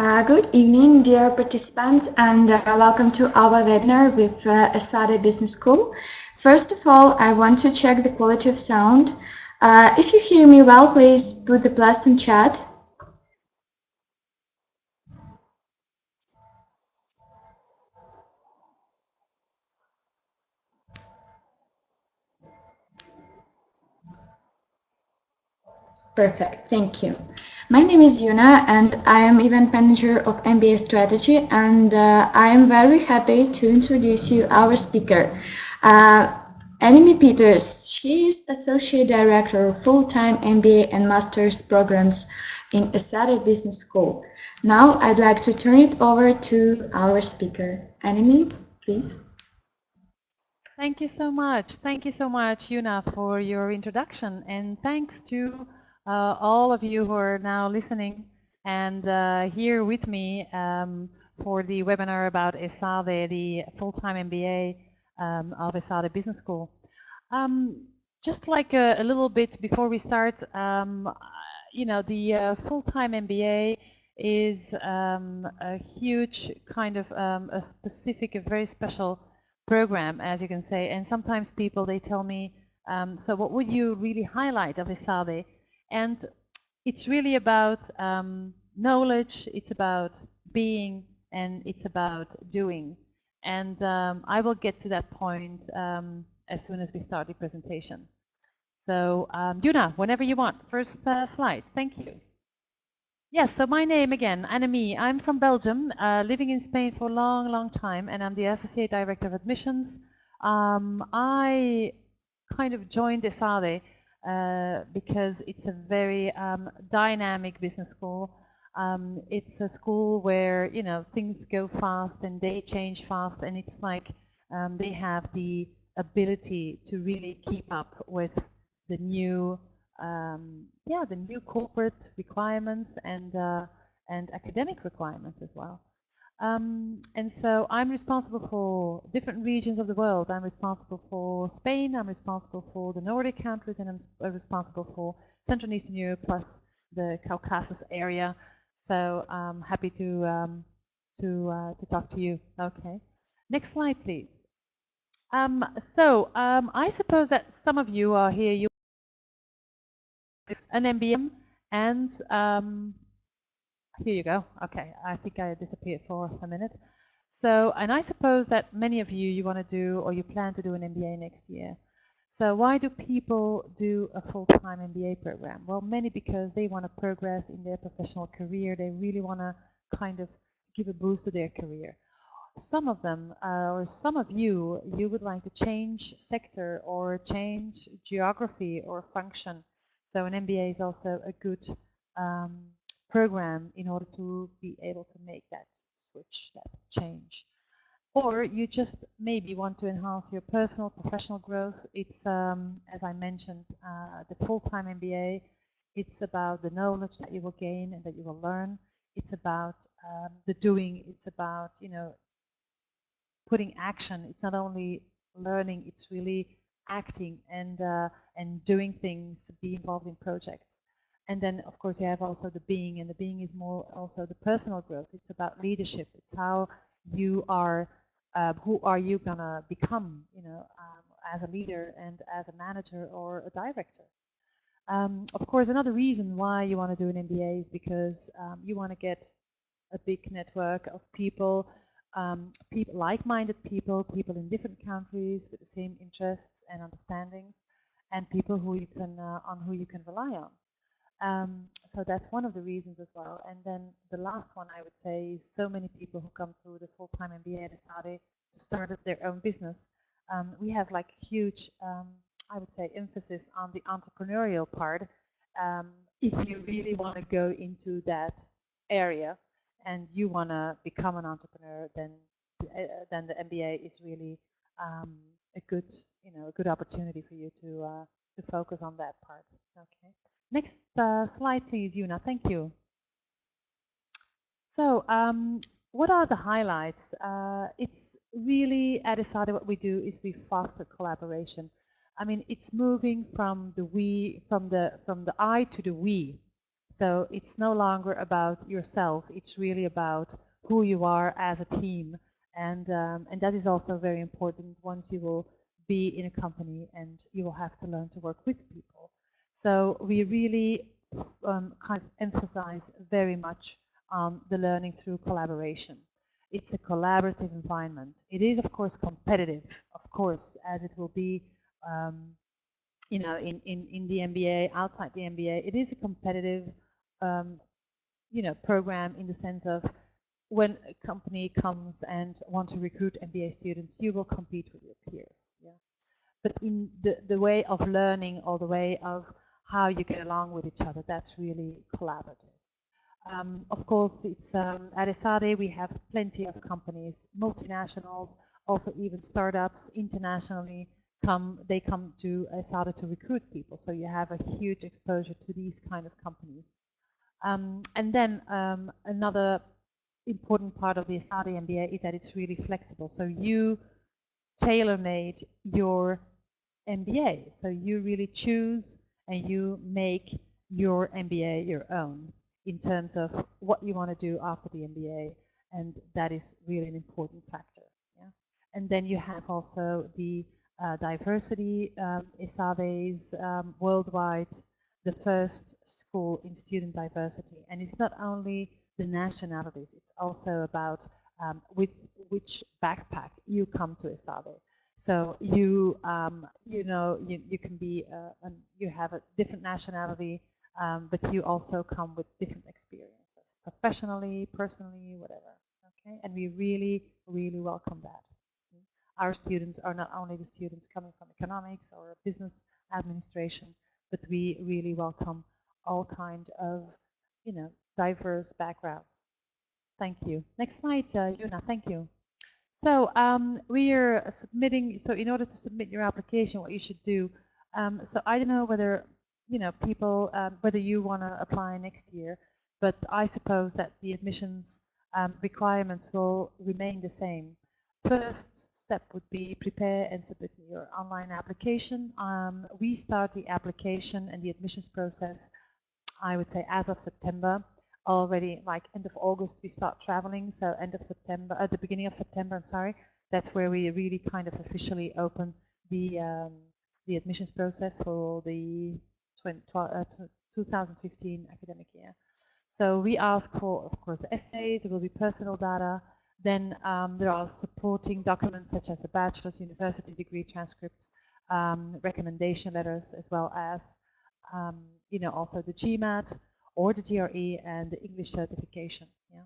Good evening, dear participants, and welcome to our webinar with ESADE Business School. First of all, I want to check the quality of sound. If you hear me well, please put the plus in chat. Perfect, thank you. My name is Yuna and I am event manager of MBA Strategy, and I am very happy to introduce you our speaker, Anime Peters. She is Associate Director of Full-Time MBA and Master's Programs in ESADE Business School. Now I'd like to turn it over to our speaker. Anime, please. Thank you so much. Thank you so much, Yuna, for your introduction, and thanks to all of you who are now listening and here with me for the webinar about ESADE, the full-time MBA of ESADE Business School. Just like a little bit before we start, you know, the full-time MBA is a huge kind of a specific, a very special program, as you can say. And sometimes people, they tell me, so what would you really highlight of ESADE? And it's really about knowledge, it's about being, and it's about doing. And I will get to that point as soon as we start the presentation. So Yuna, whenever you want, first slide. Thank you. Yes, so my name again, Annemie. I'm from Belgium, living in Spain for a long, long time, and I'm the Associate Director of Admissions. I kind of joined ESADE because it's a very dynamic business school. It's a school where, you know, things go fast and they change fast, and it's like they have the ability to really keep up with the new the new corporate requirements and academic requirements as well. And so I'm responsible for different regions of the world. I'm responsible for Spain, I'm responsible for the Nordic countries, and I'm responsible for Central and Eastern Europe plus the Caucasus area. So I'm happy to talk to you. Okay, next slide, please. I suppose that some of you are here. You an MBA, and here you go. Okay, I think I disappeared for a minute. So, and I suppose that many of you, you want to do or you plan to do an MBA next year. So why do people do a full-time MBA program? Well, many because they want to progress in their professional career. They really want to kind of give a boost to their career. Some of them, or some of you, you would like to change sector or change geography or function. So an MBA is also a good program in order to be able to make that switch, that change. Or you just maybe want to enhance your personal, professional growth. It's, as I mentioned, the full-time MBA. It's about the knowledge that you will gain and that you will learn. It's about the doing. It's about, you know, putting action. It's not only learning, it's really acting and doing things, be involved in projects. And then, of course, you have also the being, and the being is more also the personal growth. It's about leadership. It's how you are, who are you gonna become, you know, as a leader and as a manager or a director. Of course, another reason why you want to do an MBA is because you want to get a big network of people, people, like-minded people, people in different countries with the same interests and understandings, and people who you can on who you can rely on. So that's one of the reasons as well. And then the last one I would say is so many people who come to the full-time MBA at ESADE to start up their own business. We have like huge, I would say, emphasis on the entrepreneurial part. If you really want to go into that area and you want to become an entrepreneur, then the MBA is really a good, you know, a good opportunity for you to focus on that part. Okay. Next slide, please, Yuna. Thank you. So, what are the highlights? It's really at ESADE what we do is we foster collaboration. I mean, it's moving from the we, from the I to the we. So it's no longer about yourself. It's really about who you are as a team, and that is also very important once you will be in a company and you will have to learn to work with people. So we really kind of emphasize very much on the learning through collaboration. It's a collaborative environment. It is, of course, competitive, of course, as it will be, you know, in the MBA, outside the MBA. It is a competitive, you know, program in the sense of when a company comes and want to recruit MBA students, you will compete with your peers. Yeah. But in the way of learning or the way of how you get along with each other, that's really collaborative. Of course, it's at ESADE we have plenty of companies, multinationals, also even startups internationally come to ESADE to recruit people. So you have a huge exposure to these kind of companies. And then another important part of the ESADE MBA is that it's really flexible. So you tailor-made your MBA. So you really choose and you make your MBA your own in terms of what you want to do after the MBA, and that is really an important factor. Yeah? And then you have also the diversity. ESADE is worldwide the first school in student diversity, and it's not only the nationalities, it's also about with which backpack you come to ESADE. So you know, you can be you have a different nationality, but you also come with different experiences, professionally, personally, whatever. Okay, and we really welcome that. Our students are not only the students coming from economics or business administration, but we really welcome all kind of, you know, diverse backgrounds. Thank you. Next slide, Yuna. Thank you. So we are submitting. So in order to submit your application, what you should do. So I don't know whether, you know, people whether you want to apply next year, but I suppose that the admissions requirements will remain the same. First step would be prepare and submit your online application. We start the application and the admissions process, I would say, as of September. Already, like end of August, we start traveling. So end of September, at the beginning of September, I'm sorry, that's where we really kind of officially open the admissions process for the 2015 academic year. So we ask for, of course, the essays. There will be personal data. Then there are supporting documents such as the bachelor's, university degree transcripts, recommendation letters, as well as you know, also the GMAT or the GRE and the English certification. Yeah.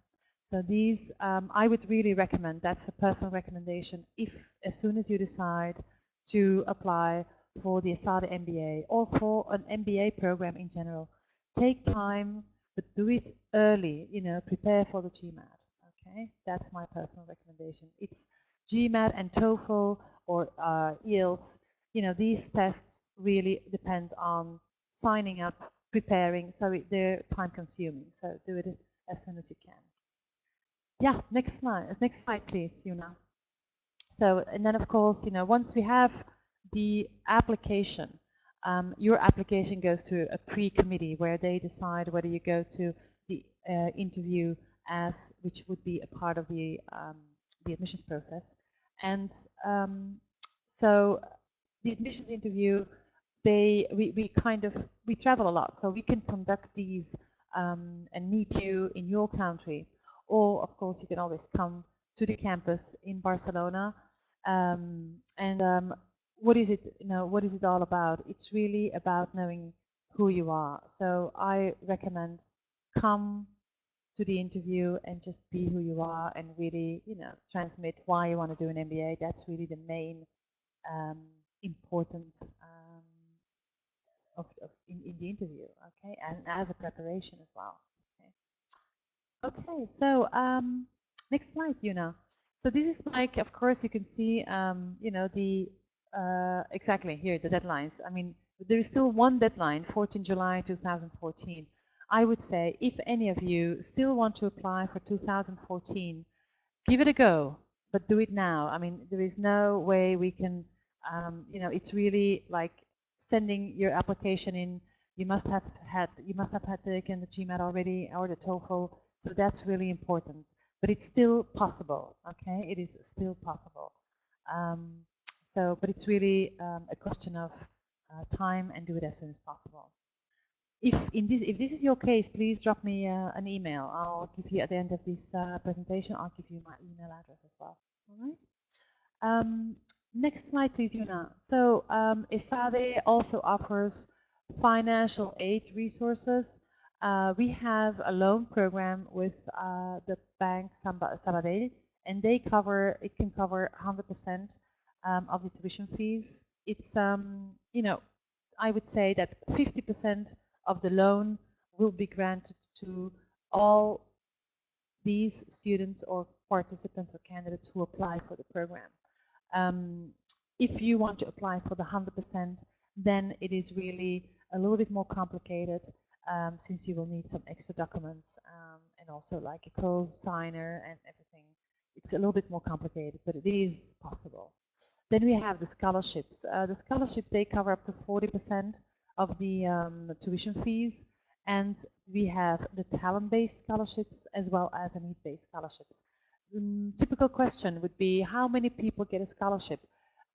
So these I would really recommend. That's a personal recommendation. If as soon as you decide to apply for the ESADE MBA or for an MBA program in general, take time, but do it early. You know, prepare for the GMAT. Okay, that's my personal recommendation. It's GMAT and TOEFL or IELTS. You know, these tests really depend on signing up, preparing, so they're time consuming. So do it as soon as you can. Yeah, next slide, please, Yuna. So, and then of course, you know, once we have the application, your application goes to a pre-committee where they decide whether you go to the interview, which would be a part of the admissions process. And so the admissions interview, we travel a lot, so we can conduct these and meet you in your country, or of course you can always come to the campus in Barcelona. What is it? You know, what is it all about? It's really about knowing who you are. So I recommend come to the interview and just be who you are and really, you know, transmit why you want to do an MBA. That's really the main important in the interview, okay, and as a preparation as well. Okay, so next slide, Yuna. So this is like, of course, you can see, you know, the exactly here the deadlines. I mean, there is still one deadline, 14 July 2014. I would say, if any of you still want to apply for 2014, give it a go, but do it now. I mean, there is no way we can, you know, it's really like sending your application in you must have taken the GMAT already or the TOEFL. So that's really important. But it's still possible. Okay, it is still possible. But it's really a question of time, and do it as soon as possible. If this is your case, please drop me an email. I'll give you at the end of this presentation. I'll give you my email address as well. All right. Next slide, please, Yuna. So ESADE also offers financial aid resources. We have a loan program with the bank Sabadell, and it can cover 100% of the tuition fees. It's I would say that 50% of the loan will be granted to all these students or participants or candidates who apply for the program. If you want to apply for the 100%, then it is really a little bit more complicated, since you will need some extra documents and also like a co-signer and everything. It's a little bit more complicated, but it is possible. Then we have the scholarships. The scholarships, they cover up to 40% of the tuition fees, and we have the talent-based scholarships as well as the need-based scholarships. Typical question would be, how many people get a scholarship?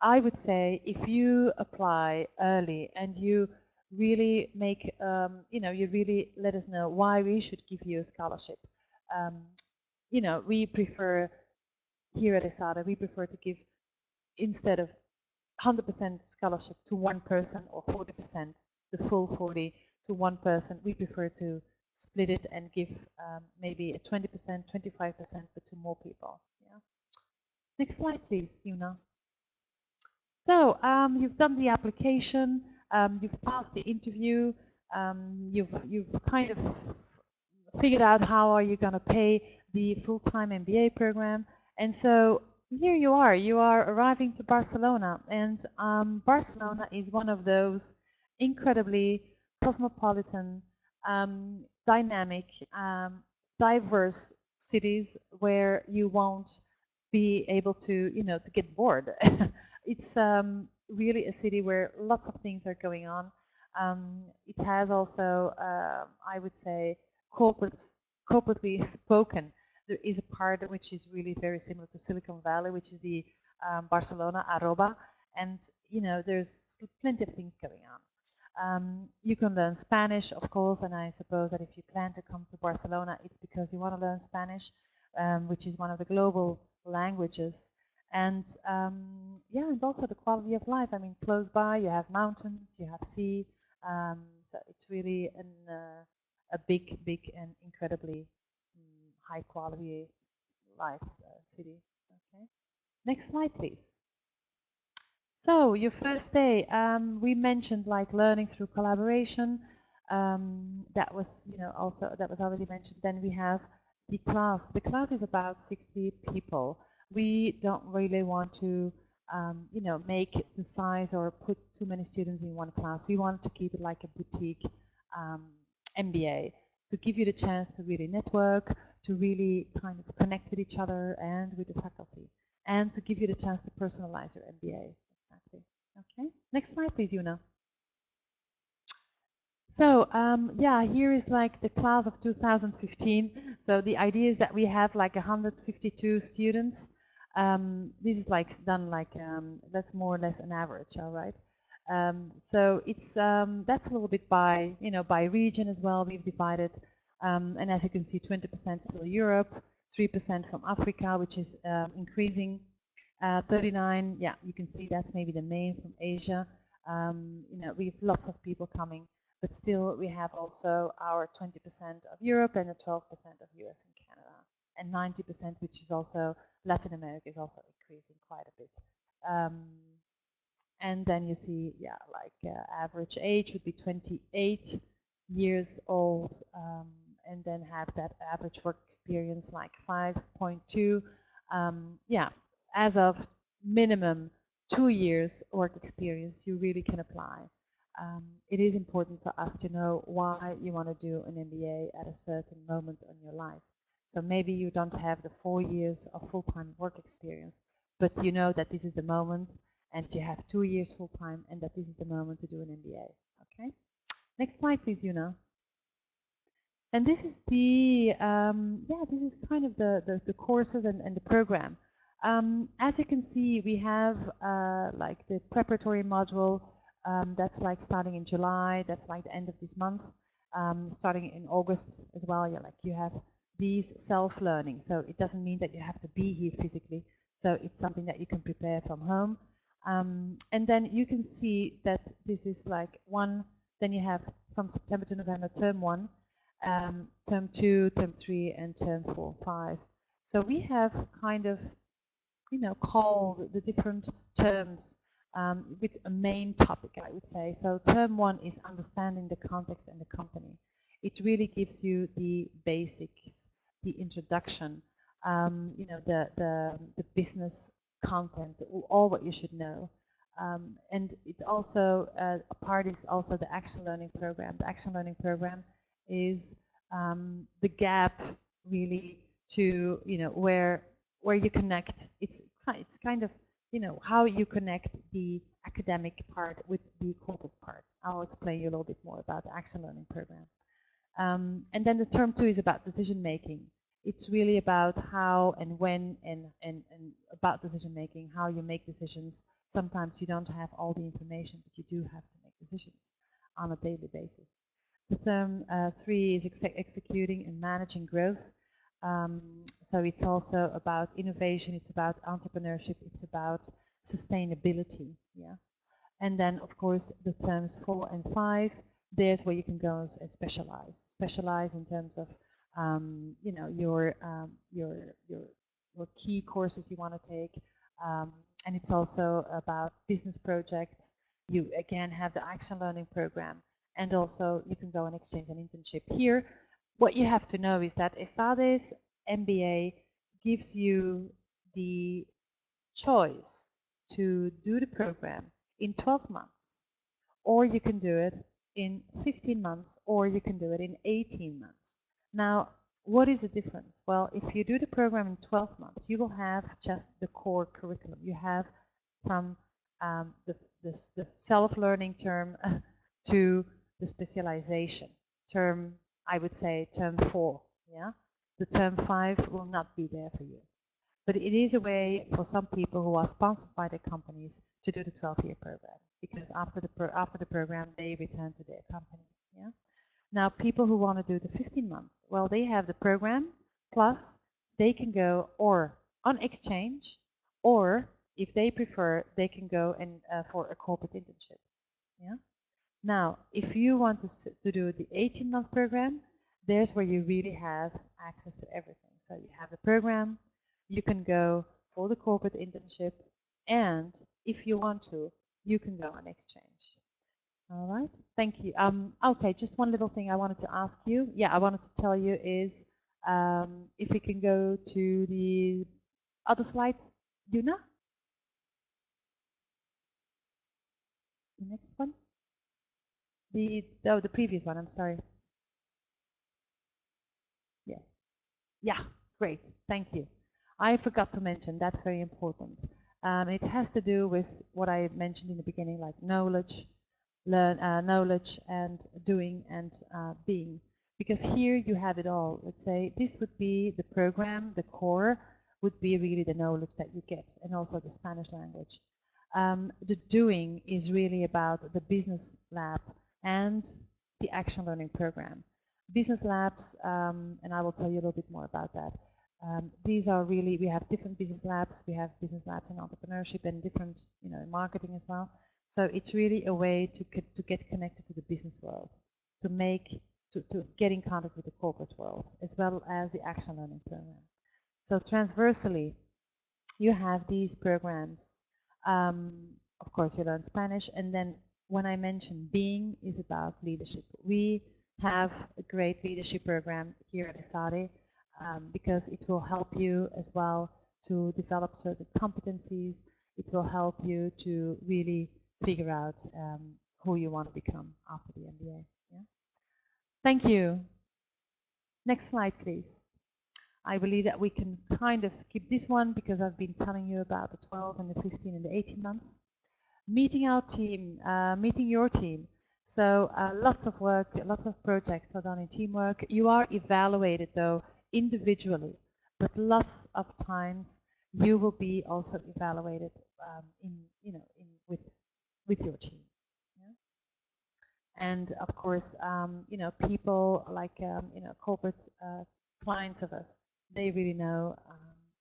I would say if you apply early and you really make, you really let us know why we should give you a scholarship. We prefer, here at ESADE, we prefer to give, instead of 100% scholarship to one person or 40%, the full 40 to one person, we prefer to split it and give maybe a 20%, 25%, but to more people. Yeah. Next slide, please, Yuna. So you've done the application, you've passed the interview, you've kind of figured out how are you going to pay the full-time MBA program, and so here you are arriving to Barcelona, and Barcelona is one of those incredibly cosmopolitan, dynamic, diverse cities where you won't be able to, to get bored. It's really a city where lots of things are going on. It has also, I would say, corporately spoken, there is a part which is really very similar to Silicon Valley, which is the Barcelona Arroba, and there's plenty of things going on. You can learn Spanish, of course, and I suppose that if you plan to come to Barcelona, it's because you want to learn Spanish, which is one of the global languages. And and also the quality of life. I mean, close by you have mountains, you have sea, so it's really a big and incredibly high quality life city. Okay, next slide, please. So your first day, we mentioned like learning through collaboration. That was already mentioned. Then we have the class. The class is about 60 people. We don't really want to make the size or put too many students in one class. We want to keep it like a boutique MBA, to give you the chance to really network, to really kind of connect with each other and with the faculty, and to give you the chance to personalize your MBA. Exactly. Okay. Next slide, please, Yuna. So here is like the class of 2015. So the idea is that we have like 152 students. This is like done like that's more or less an average, all right. So it's that's a little bit by by region as well. We've divided, and as you can see, 20% still Europe, 3% from Africa, which is increasing. 39, yeah, you can see that's maybe the main from Asia. We have lots of people coming, but still we have also our 20% of Europe and the 12% of US and Canada, and 90%, which is also Latin America, is also increasing quite a bit. And then you see, yeah, like average age would be 28 years old, and then have that average work experience like 5.2. Yeah, as of minimum 2 years work experience, you really can apply. It is important for us to know why you want to do an MBA at a certain moment in your life. So maybe you don't have the 4 years of full-time work experience, but you know that this is the moment, and you have 2 years full-time, and that this is the moment to do an MBA. Okay. Next slide, please, Yuna. And this is the this is kind of the courses and the program. As you can see, we have like the preparatory module that's like starting in July. That's like the end of this month. Starting in August as well. You have these self-learning. So it doesn't mean that you have to be here physically. So it's something that you can prepare from home. And then you can see that this is like one. Then you have from September to November term 1. Term 2, term 3, and term 4, 5. So we have kind of, called the different terms with a main topic, I would say. So term 1 is understanding the context and the company. It really gives you the basics, the introduction, the business content, all what you should know. And it also, a part is also the action learning program. The action learning program is the gap really to where you connect. It's kind of how you connect the academic part with the corporate part. I'll explain you a little bit more about the action learning program. And then the term 2 is about decision making. It's really about how and when and about decision making, how you make decisions. Sometimes you don't have all the information, but you do have to make decisions on a daily basis. The term 3 is executing and managing growth. So it's also about innovation, it's about entrepreneurship, it's about sustainability. Yeah. And then, of course, the terms 4 and 5, there's where you can go and specialize. Specialize in terms of, your key courses you want to take. And it's also about business projects. You, again, have the action learning program. And also, you can go and exchange an internship here. What you have to know is that ESADE's MBA gives you the choice to do the program in 12 months, or you can do it in 15 months, or you can do it in 18 months. Now, what is the difference? Well, if you do the program in 12 months, you will have just the core curriculum. You have from the self-learning term to the specialization term, I would say term 4. Yeah, the term 5 will not be there for you, but it is a way for some people who are sponsored by their companies to do the 12-year program, because after the program they return to their company. Yeah. Now, people who want to do the 15-month, well, they have the program plus they can go or on exchange, or if they prefer, they can go and for a corporate internship. Yeah. Now, if you want to do the 18-month program, there's where you really have access to everything. So you have the program, you can go for the corporate internship, and if you want to, you can go on exchange. All right, thank you. Okay, just one little thing I wanted to ask you. Yeah, I wanted to tell you is if we can go to the other slide, Yuna. The next one. The previous one. I'm sorry. Yeah. Yeah. Great. Thank you. I forgot to mention that's very important. It has to do with what I mentioned in the beginning, like knowledge, knowledge and doing and being. Because here you have it all. Let's say this would be the program, the core would be really the knowledge that you get, and also the Spanish language. The doing is really about the business lab and the action learning program. Business labs, and I will tell you a little bit more about that. These are really, we have different business labs. We have business labs in entrepreneurship and different, in marketing as well. So it's really a way to get connected to the business world, to get in contact with the corporate world, as well as the action learning program. So transversally, you have these programs. Of course, you learn Spanish, and then when I mentioned being is about leadership. We have a great leadership program here at ESADE because it will help you as well to develop certain competencies. It will help you to really figure out who you want to become after the MBA. Yeah? Thank you. Next slide, please. I believe that we can kind of skip this one because I've been telling you about the 12 and the 15 and the 18 months. Meeting our team, meeting your team. So lots of work, lots of projects are done in teamwork. You are evaluated though individually, but lots of times you will be also evaluated with your team. Yeah? And of course, people like corporate clients of us, they really know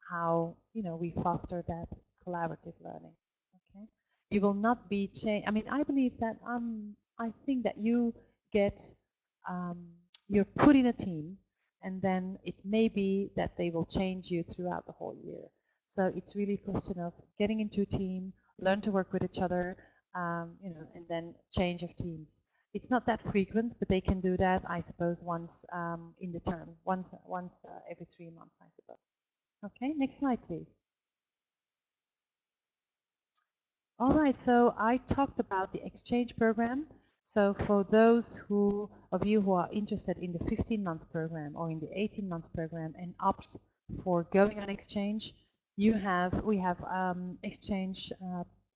how we foster that collaborative learning. Okay, you will not be changed. I mean, I believe that I think that you get you're put in a team, and then it may be that they will change you throughout the whole year. So it's really a question of getting into a team, learn to work with each other, and then change of teams. It's not that frequent, but they can do that, I suppose, once in the term, once every 3 months, I suppose. Okay, next slide, please. All right, so I talked about the exchange program. So for those of you who are interested in the 15-month program or in the 18-month program and opt for going on exchange, we have exchange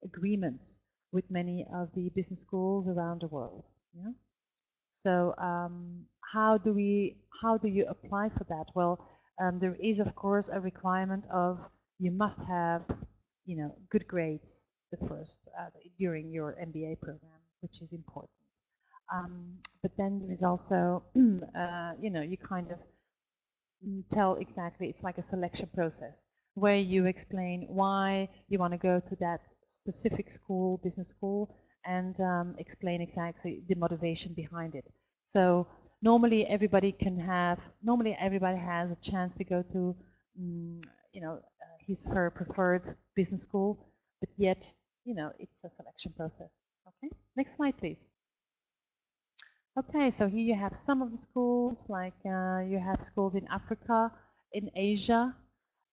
agreements with many of the business schools around the world. Yeah. So how do you apply for that? Well, there is of course a requirement of you must have good grades during your MBA program, which is important. But then there is also you kind of tell exactly, it's like a selection process where you explain why you want to go to that specific school, business school, and explain exactly the motivation behind it. So normally everybody has a chance to go to his her preferred business school, but yet it's a selection process. Okay, next slide, please. Okay, so here you have some of the schools, like you have schools in Africa, in Asia,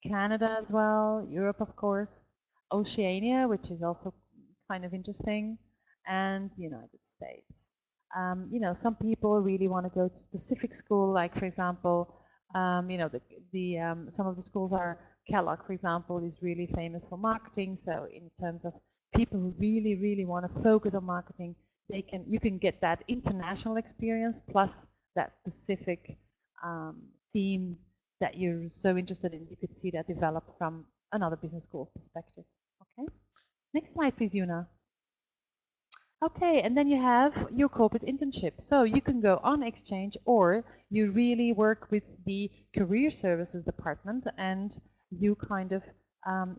Canada as well, Europe of course, Oceania, which is also kind of interesting, and the United States. Some people really want to go to specific school, like for example, some of the schools are Kellogg, for example, is really famous for marketing. So in terms of people who really, really want to focus on marketing, you can get that international experience plus that specific theme that you're so interested in. You could see that developed from another business school's perspective. Okay, next slide, please, Yuna. Okay, and then you have your corporate internship. So you can go on exchange, or you really work with the career services department and you kind of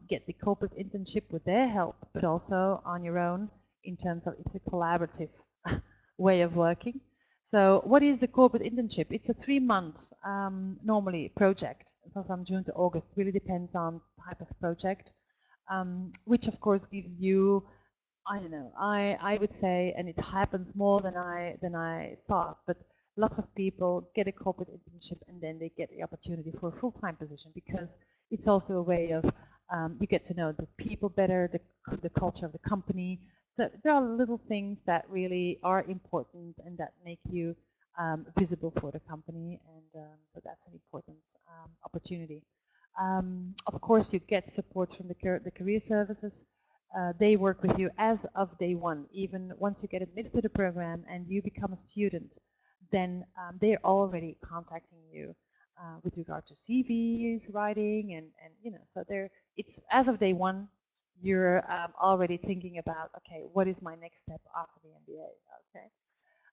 get the corporate internship with their help, but also on your own in terms of it's a collaborative way of working. So what is the corporate internship? It's a 3-month normally project, so from June to August, really depends on type of project, which of course gives you, I don't know, I would say, and it happens more than I thought, but lots of people get a corporate internship and then they get the opportunity for a full-time position, because it's also a way of you get to know the people better, the culture of the company. So there are little things that really are important and that make you visible for the company, and so that's an important opportunity. Of course, you get support from the career services. They work with you as of day one. Even once you get admitted to the program and you become a student, then they're already contacting you with regard to CVs, writing, and so it's as of day one. You're already thinking about, okay, what is my next step after the MBA? Okay,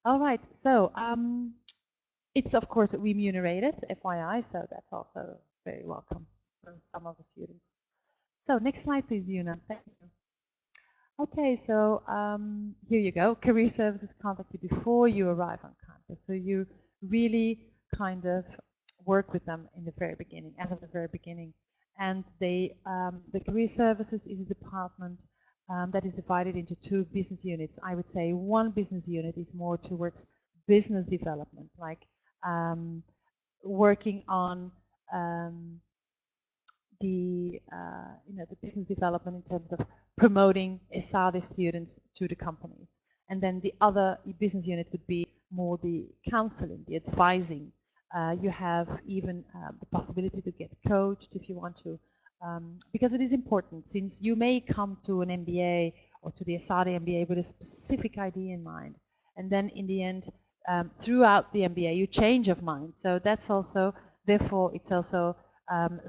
all right. So it's of course remunerated, FYI. So that's also very welcome for some of the students. So next slide, please, Yuna. Thank you. Okay, so here you go. Career services contact you before you arrive on campus. So you really kind of work with them in the very beginning, as of the very beginning. And the career services is a department that is divided into 2 business units. I would say one business unit is more towards business development, like working on the business development in terms of promoting ESADE students to the companies. And then the other business unit would be more the counseling, the advising. You have even the possibility to get coached if you want to, because it is important, since you may come to an MBA or to the ESADE MBA with a specific idea in mind, and then in the end, throughout the MBA, you change of mind. So that's also, therefore, it's also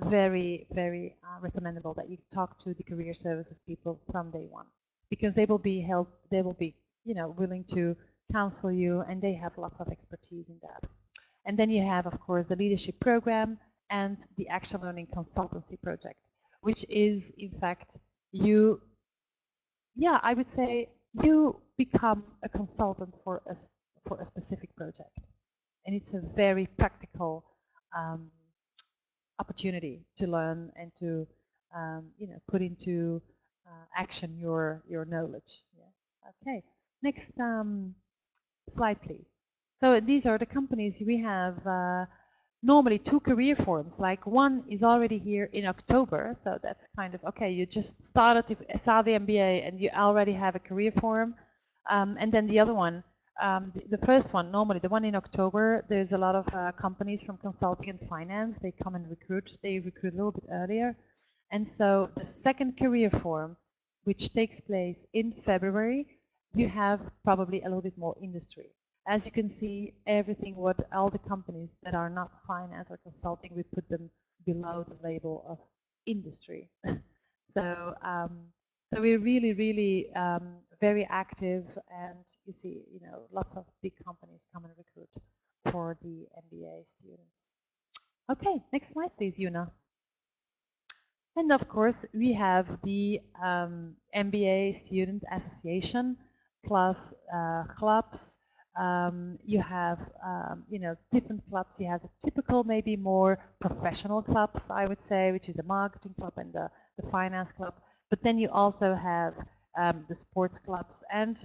very, very recommendable that you talk to the career services people from day one, because they will be willing to counsel you, and they have lots of expertise in that. And then you have, of course, the leadership program and the action learning consultancy project, which is, in fact, I would say you become a consultant for a specific project, and it's a very practical opportunity to learn and to put into action your knowledge. Yeah. Okay. Next slide, please. So these are the companies we have. Normally 2 career forums, like one is already here in October, so that's kind of okay, you just started the ESADE MBA and you already have a career forum, and then the other one, the first one, normally the one in October, there's a lot of companies from consulting and finance, they come and recruit, they recruit a little bit earlier, and so the second career forum, which takes place in February, you have probably a little bit more industry. As you can see, everything, all the companies that are not finance or consulting, we put them below the label of industry. So we're really, really very active, and you see, lots of big companies come and recruit for the MBA students. Okay, next slide, please, Yuna. And of course, we have the MBA Student Association plus clubs. You have, different clubs. You have the typical, maybe more professional clubs, I would say, which is the marketing club and the finance club. But then you also have the sports clubs, and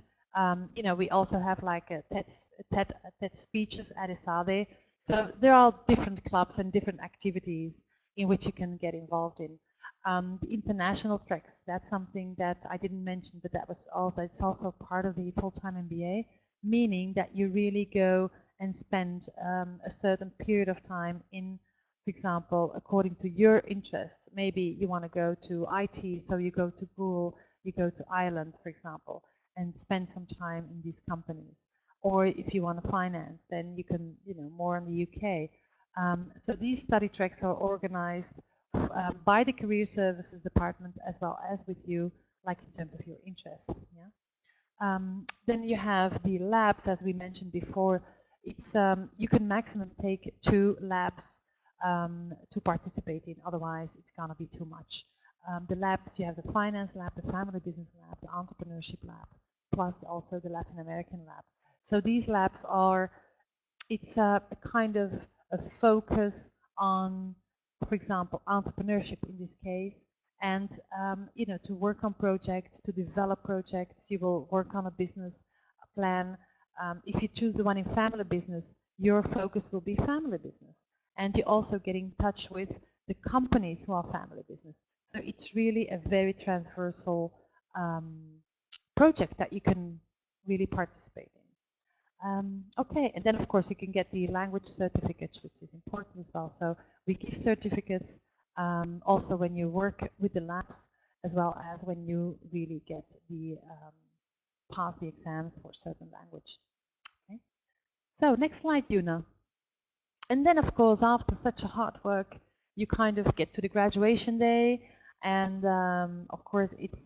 we also have like a TED speeches at ESADE. So there are different clubs and different activities in which you can get involved in. The international tracks, that's something that I didn't mention, but it's also part of the full-time MBA. Meaning that you really go and spend a certain period of time in, for example, according to your interests. Maybe you want to go to IT, so you go to Google, you go to Ireland, for example, and spend some time in these companies. Or if you want to finance, then you can, more in the UK. So these study tracks are organized by the Career Services Department as well as with you, like in terms of your interests. Yeah. Then you have the labs, as we mentioned before. It's you can maximum take 2 labs to participate in. Otherwise, it's gonna be too much. The labs, you have the finance lab, the family business lab, the entrepreneurship lab, plus also the Latin American lab. So these labs are, it's a kind of a focus on, for example, entrepreneurship in this case. And to work on projects, to develop projects, you will work on a business plan. If you choose the one in family business, your focus will be family business, and you also get in touch with the companies who are family business. So it's really a very transversal project that you can really participate in. Okay, and then of course you can get the language certificates, which is important as well. So we give certificates. Also when you work with the labs, as well as when you really get the pass the exam for certain language. Okay. So next slide, Yuna. And then of course, after such a hard work, you kind of get to the graduation day, and of course it's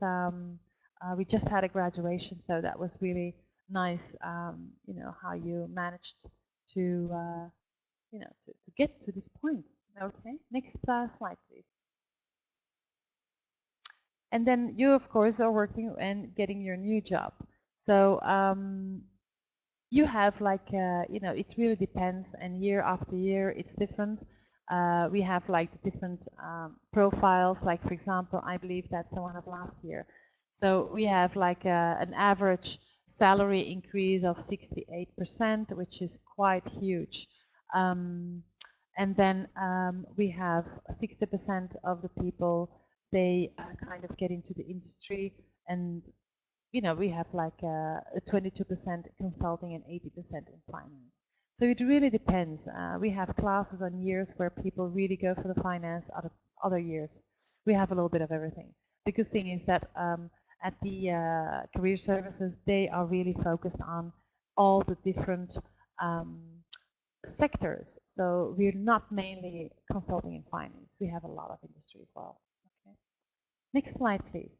we just had a graduation, so that was really nice. How you managed to to get to this point. Okay, next slide, please. And then you, of course, are working and getting your new job. So you have like, it really depends, and year after year, it's different. We have like different profiles, like for example, I believe that's the one of last year. So we have like an average salary increase of 68%, which is quite huge. And then we have 60% of the people, they kind of get into the industry, and we have like a 22% consulting and 80% in finance. So it really depends. We have classes on years where people really go for the finance. Other years, we have a little bit of everything. The good thing is that at the career services, they are really focused on all the different sectors. So we're not mainly consulting in finance. We have a lot of industry as well. Okay. Next slide, please.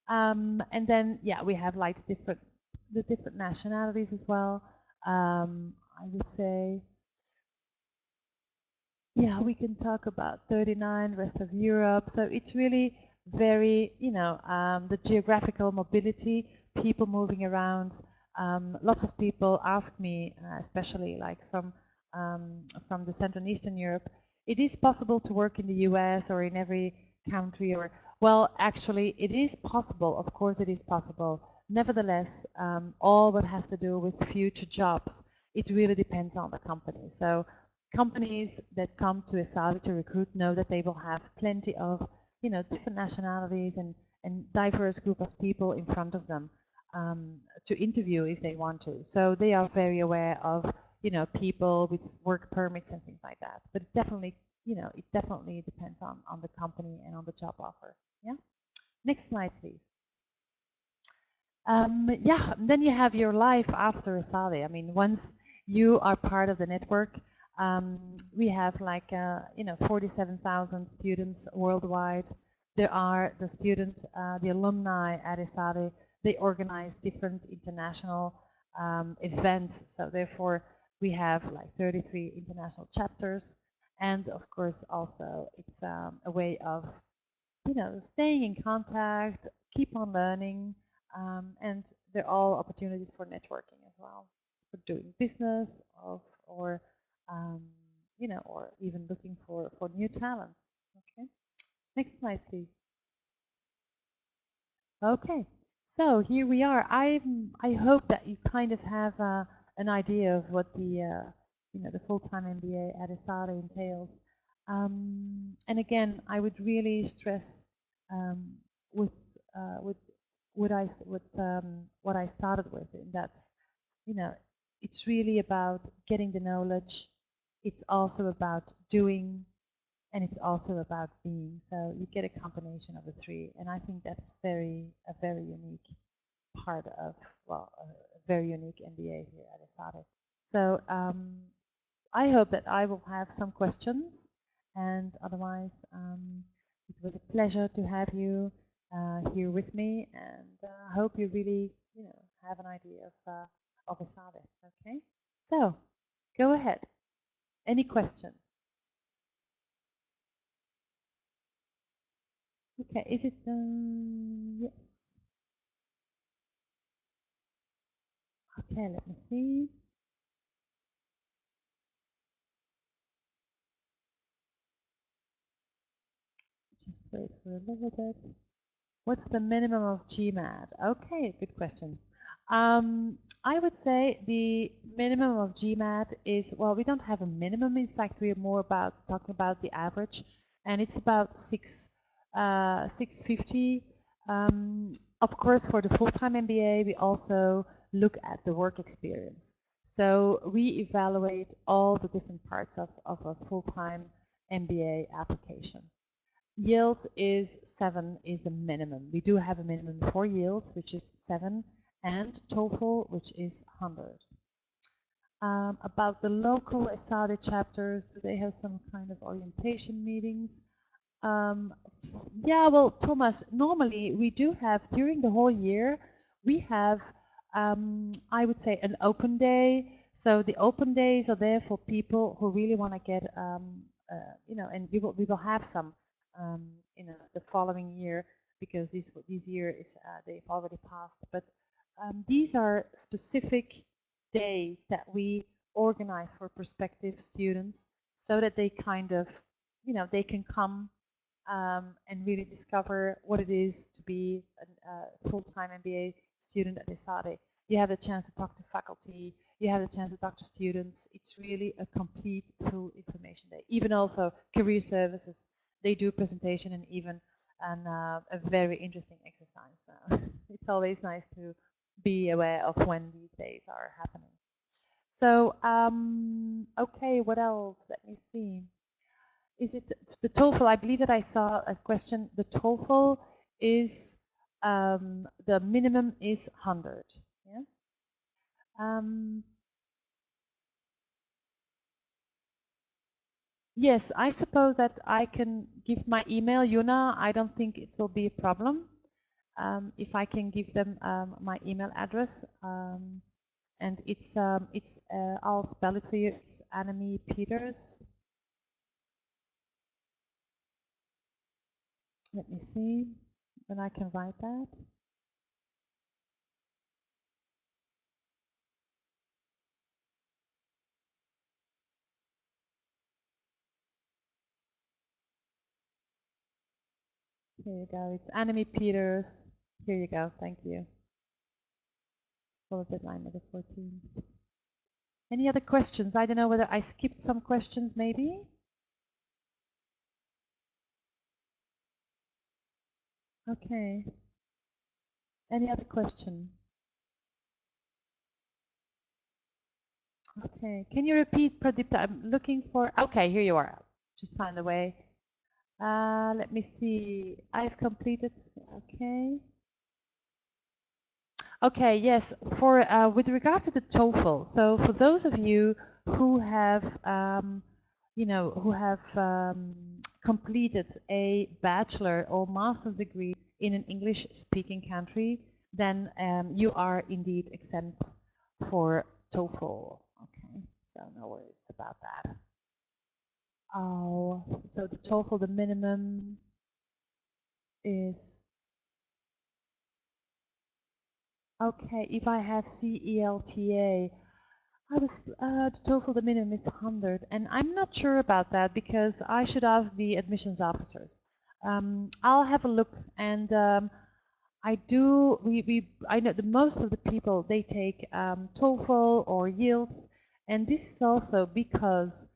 And then, yeah, we have like the different nationalities as well. I would say, yeah, we can talk about 39, rest of Europe. So it's really very, you know, the geographical mobility, people moving around. Lots of people ask me, especially like from the Central and Eastern Europe, it is possible to work in the US or in every country, or, well, actually it is possible, of course it is possible. Nevertheless, all what has to do with future jobs, it really depends on the company. So companies that come to ESADE to recruit know that they will have plenty of, you know, different nationalities and diverse group of people in front of them to interview if they want to. So they are very aware of, you know, people with work permits and things like that. But it definitely, you know, it definitely depends on the company and on the job offer. Yeah. Next slide, please. Yeah, then you have your life after ESADE. I mean, once you are part of the network, we have like, you know, 47,000 students worldwide. There are the students, the alumni at ESADE. They organize different international events. So therefore, we have like 33 international chapters. And of course, also, it's a way of, you know, staying in contact, keep on learning. And they're all opportunities for networking as well, for doing business or you know, or even looking for new talent. Okay, next slide, please. Okay, so here we are. I hope that you kind of have an idea of what the you know, the full-time MBA at ESADE entails. And again, I would really stress with what I started with, in that, you know, it's really about getting the knowledge. It's also about doing, and it's also about being. So you get a combination of the three, and I think that's a very unique part of, well, a very unique MBA here at ESADE. So I hope that I will have some questions, and otherwise, it was a pleasure to have you here with me, and I hope you really, you know, have an idea of ESADE. Okay, so go ahead. Any questions? Okay, is it yes? Okay, let me see. Just wait for a little bit. What's the minimum of GMAT? Okay, good question. I would say the minimum of GMAT is, well, we don't have a minimum. In fact, we are more about talking about the average, and it's about 650. Of course, for the full-time MBA, we also look at the work experience. So we evaluate all the different parts of a full-time MBA application. Yield is 7 is the minimum. We do have a minimum for yields, which is 7, and TOEFL, which is 100. About the local ESADE chapters, do they have some kind of orientation meetings? Yeah, well, Thomas, normally we do have, during the whole year, we have, I would say, an open day. So the open days are there for people who really want to get, you know, and we will have some, you know, the following year, because this year is they've already passed. But these are specific days that we organize for prospective students, so that they kind of, you know, they can come and really discover what it is to be a full-time MBA student at ESADE. You have a chance to talk to faculty, you have a chance to talk to students. It's really a complete, full information day. Even also career services, they do presentation and even a very interesting exercise. It's always nice to be aware of when these days are happening. So, okay, what else? Let me see. Is it the TOEFL? I believe that I saw a question. The TOEFL is the minimum is 100. Yes. Yes, I suppose that I can give my email, Yuna. I don't think it will be a problem if I can give them my email address. And it's I'll spell it for you. It's Annemie Peters. Let me see when I can write that. Here you go. It's Annemie Peters. Here you go. Thank you. For the deadline of the 14th. Any other questions? I don't know whether I skipped some questions, maybe. Okay. Any other question? Okay. Can you repeat, Pradipta? I'm looking for. Okay, here you are. Just find the way. Let me see. I've completed. Okay. Okay. Yes. For with regard to the TOEFL. So for those of you who have, completed a bachelor or master's degree in an English-speaking country, then you are indeed exempt for TOEFL. Okay. So no worries about that. Oh, so the TOEFL, the minimum is, okay, if I have CELTA, the TOEFL, the minimum is 100, and I'm not sure about that because I should ask the admissions officers. I'll have a look, and I know that most of the people, they take TOEFL or IELTS, and this is also because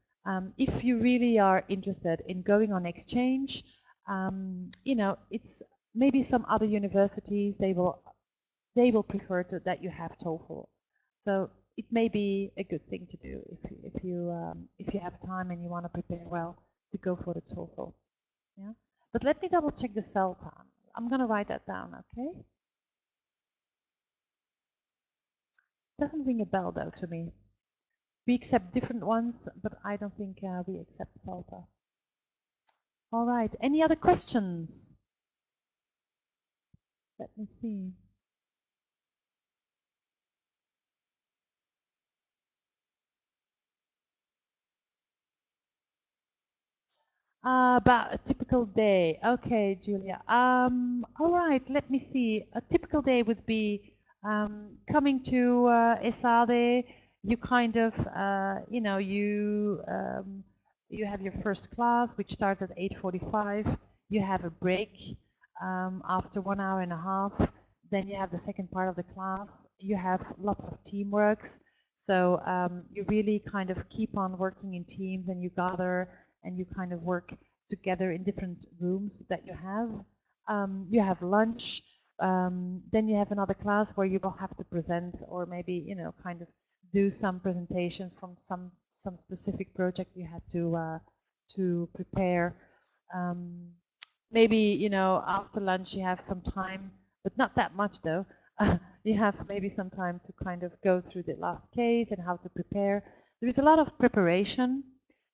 if you really are interested in going on exchange, it's maybe some other universities, they will prefer that you have TOEFL. So it may be a good thing to do if you have time and you want to prepare well to go for the TOEFL. Yeah, but let me double check the CELTA. I'm going to write that down. Okay. Doesn't ring a bell though to me. We accept different ones, but I don't think we accept CELTA. All right. Any other questions? Let me see. About a typical day. Okay, Julia. All right. Let me see. A typical day would be coming to ESADE. You kind of, you have your first class, which starts at 8:45. You have a break after 1 hour and a half. Then you have the second part of the class. You have lots of teamworks. So you really kind of keep on working in teams, and you gather and you kind of work together in different rooms that you have. You have lunch. Then you have another class where you will have to present, or maybe kind of do some presentation from some specific project you had to prepare. Maybe after lunch you have some time, but not that much though. You have maybe some time to kind of go through the last case and how to prepare. There is a lot of preparation.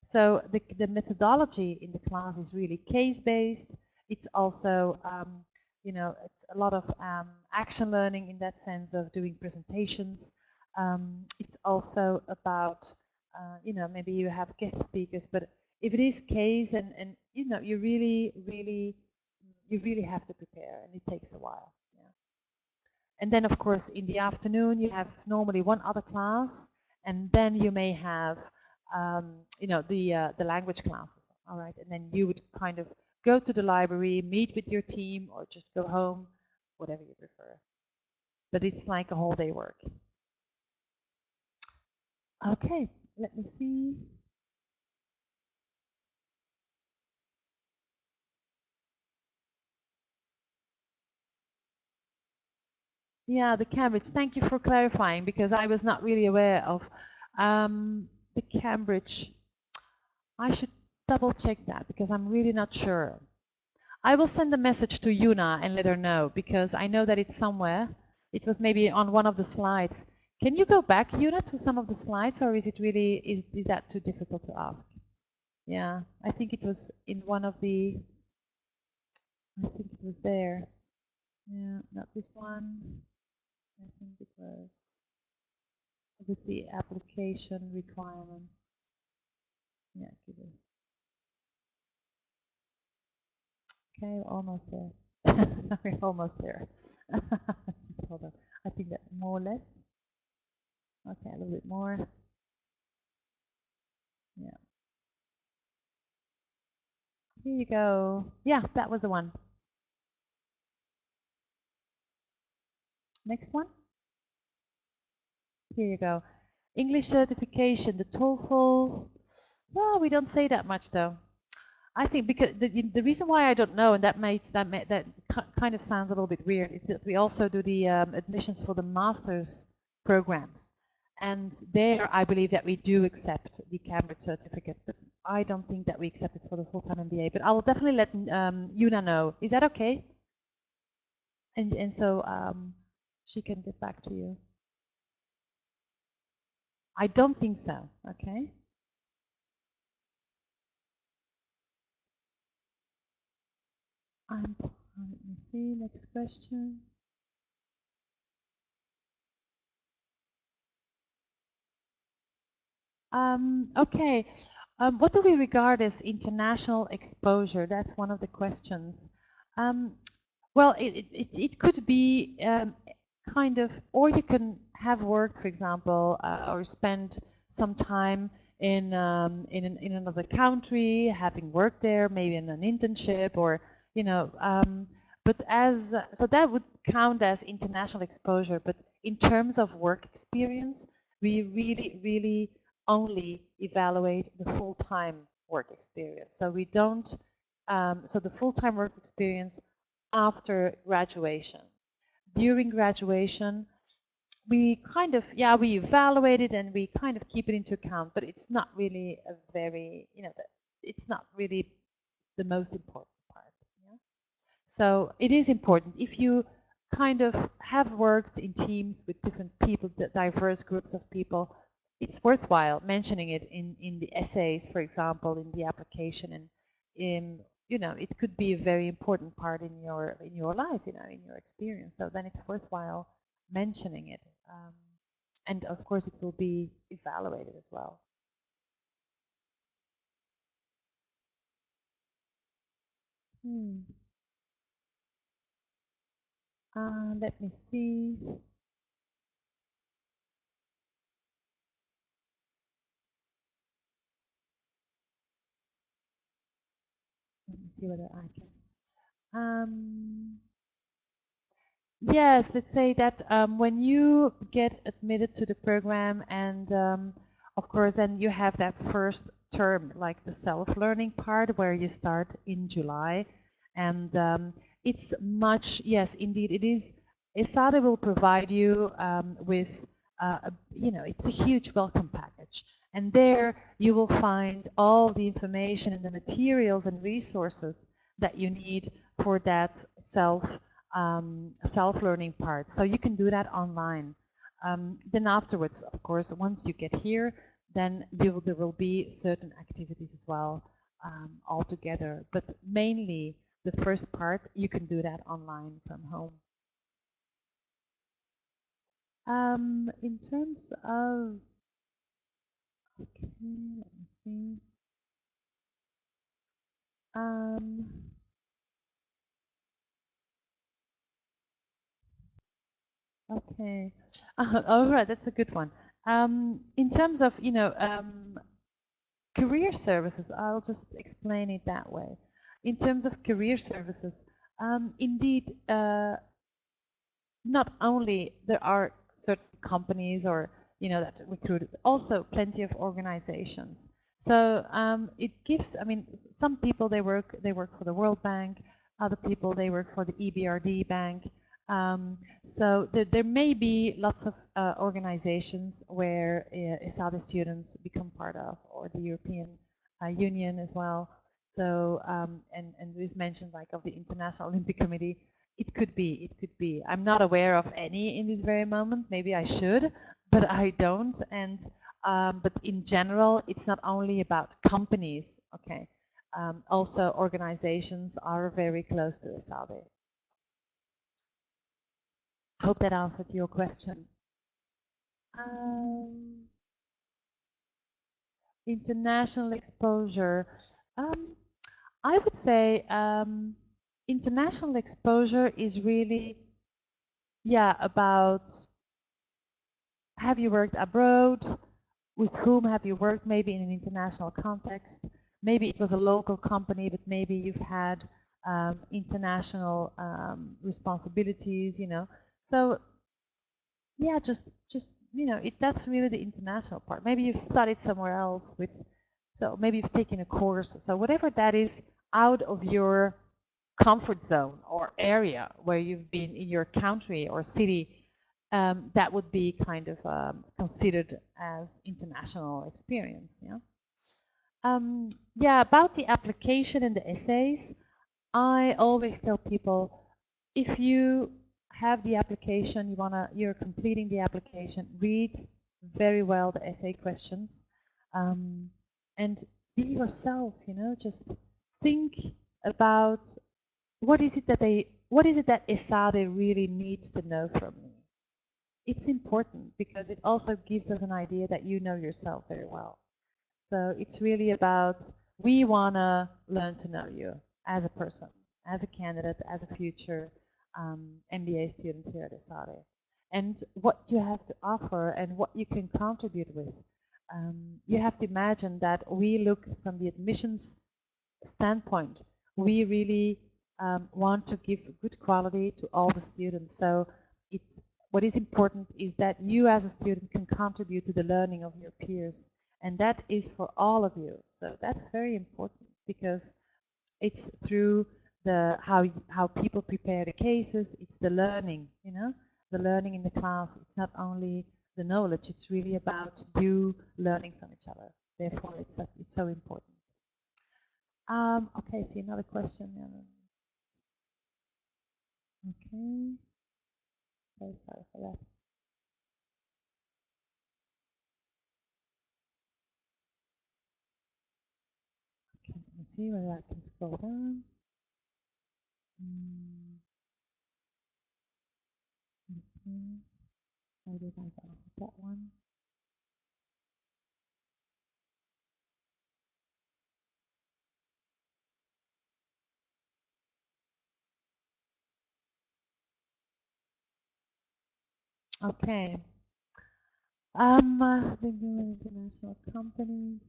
So the methodology in the class is really case-based. It's also, it's a lot of action learning in that sense of doing presentations. It's also about, maybe you have guest speakers, but if it is case and you really have to prepare, and it takes a while. Yeah. And then, of course, in the afternoon, you have normally one other class, and then you may have the language classes. All right, and then you would kind of go to the library, meet with your team, or just go home, whatever you prefer. But it's like a whole day work. Okay, let me see. Yeah, the Cambridge. Thank you for clarifying, because I was not really aware of the Cambridge. I should double check that, because I'm really not sure. I will send a message to Yuna and let her know, because I know that it's somewhere. It was maybe on one of the slides. Can you go back, Yuna, to some of the slides, or is it really, is that too difficult to ask? Yeah, I think it was in one of the, I think it was there. Yeah, not this one. I think it was with the application requirements. Yeah, give it. Okay, almost there. We're almost there. Just hold on. I think that more or less. Okay, a little bit more. Yeah. Here you go. Yeah, that was the one. Next one. Here you go. English certification, the TOEFL. Well, we don't say that much though. I think because the reason why I don't know, and that kind of sounds a little bit weird, is that we also do the admissions for the master's programs, and there I believe that we do accept the Cambridge certificate, but I don't think that we accept it for the full-time MBA. But I'll definitely let Yuna know. Is that okay? And so she can get back to you. I don't think so. Okay. Let me see, next question. Okay, what do we regard as international exposure? That's one of the questions. Well, it could be kind of, or you can have worked, for example, or spent some time in another country, having worked there, maybe in an internship, or you know, but so that would count as international exposure. But in terms of work experience, we really only evaluate the full-time work experience. So we don't, so the full-time work experience after graduation. During graduation, we kind of, yeah, we evaluate it and we kind of keep it into account, but it's not really a very, you know, it's not really the most important part. Yeah? So it is important. If you kind of have worked in teams with different people, diverse groups of people, it's worthwhile mentioning it in the essays, for example, in the application, and in, you know, it could be a very important part in your life, you know, in your experience. So then it's worthwhile mentioning it, and of course it will be evaluated as well. Let me see. Let me see whether I can. Yes, let's say that when you get admitted to the program, and of course then you have that first term, like the self-learning part, where you start in July, and it's much, yes, indeed, it is. ESADE will provide you with, you know, it's a huge welcome package, and there you will find all the information and the materials and resources that you need for that self-learning part. So you can do that online. Then afterwards, of course, once you get here, then there will be certain activities as well altogether. But mainly the first part, you can do that online from home. In terms of, okay, let me see. Okay. All right, that's a good one. In terms of, you know, career services, I'll just explain it that way. In terms of career services, indeed, not only there are certain companies or, you know, that recruit, but also plenty of organizations. So it gives, I mean, some people they work for the World Bank, other people they work for the EBRD Bank. So there may be lots of organizations where ESADE students become part of, or the European Union as well. So and Luis mentioned like of the International Olympic Committee. It could be. I'm not aware of any in this very moment. Maybe I should, but I don't. And but in general, it's not only about companies. Okay, also organizations are very close to ESADE. Hope that answered your question. International exposure. I would say international exposure is really, yeah, about have you worked abroad? With whom have you worked? Maybe in an international context. Maybe it was a local company, but maybe you've had international responsibilities. You know, so yeah, just you know, that's really the international part. Maybe you've studied somewhere else with, so maybe you've taken a course. So whatever that is out of your comfort zone or area where you've been in your country or city, that would be kind of considered as international experience. Yeah. Yeah, about the application and the essays, I always tell people, if you have the application, you're completing the application, read very well the essay questions, and be yourself. You know, just think about what is it that ESADE really needs to know from me. It's important because it also gives us an idea that you know yourself very well. So it's really about, we want to learn to know you as a person, as a candidate, as a future MBA student here at ESADE, and what you have to offer and what you can contribute with. You have to imagine that we look from the admissions standpoint. We really want to give good quality to all the students. So what is important is that you as a student can contribute to the learning of your peers. And that is for all of you. So that's very important because it's through the how people prepare the cases. It's the learning, you know, the learning in the class. It's not only the knowledge. It's really about you learning from each other. Therefore, it's so important. Okay, see another question. Okay. Very sorry for that. Okay, let me see whether I can scroll down. Okay. How did I go with that one? Okay. Thinking of international companies.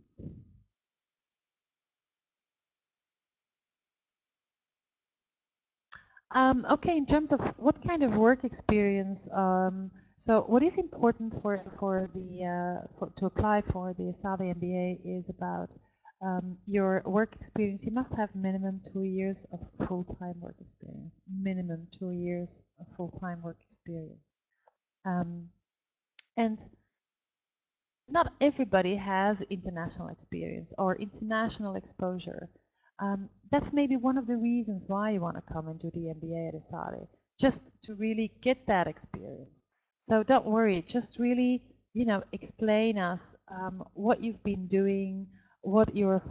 Okay, in terms of what kind of work experience, so what is important to apply for the ESADE MBA is about your work experience. You must have minimum 2 years of full-time work experience. Minimum 2 years of full-time work experience. And not everybody has international experience or international exposure. That's maybe one of the reasons why you want to come into the MBA at ESADE, just to really get that experience. So don't worry, just really, you know, explain us what you've been doing, what your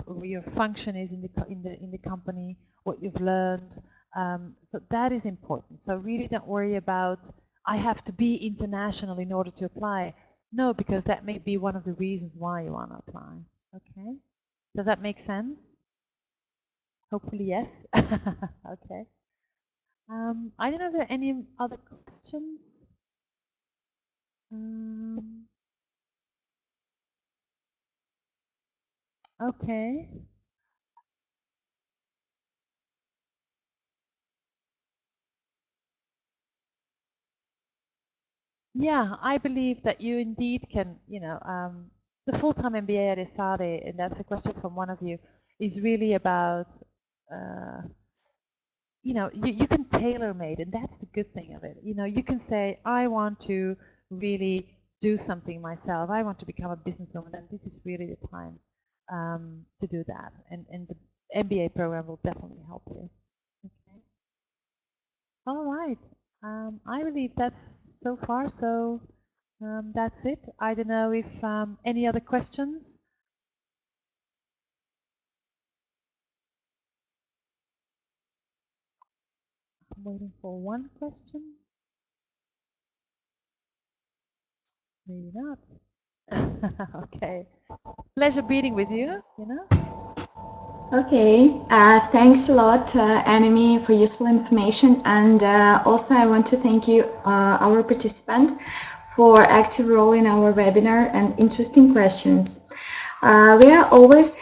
function is in the company, what you've learned. So that is important. So really don't worry about, I have to be international in order to apply. No, because that may be one of the reasons why you want to apply. Okay, does that make sense? Hopefully, yes. Okay. I don't know if there are any other questions. Okay. Yeah, I believe that you indeed can, you know, the full-time MBA at ESADE, and that's a question from one of you, is really about, you know, you can tailor-made, and that's the good thing of it. You know, you can say, I want to really do something myself. I want to become a businesswoman, and this is really the time to do that. And the MBA program will definitely help you. Okay. All right. I believe that's so far so That's it. I don't know if any other questions. I'm waiting for one question. Maybe not. Okay. Pleasure being with you, Okay, thanks a lot, Anime, for useful information. And also I want to thank you, our participant, for active role in our webinar and interesting questions. We are always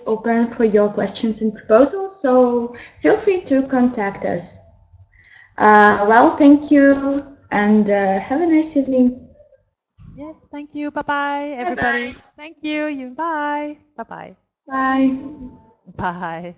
open for your questions and proposals, so feel free to contact us. Well, thank you, and have a nice evening. Yes, thank you. Bye-bye, everybody. Bye-bye. Thank you. Bye. Bye-bye. Bye. Bye.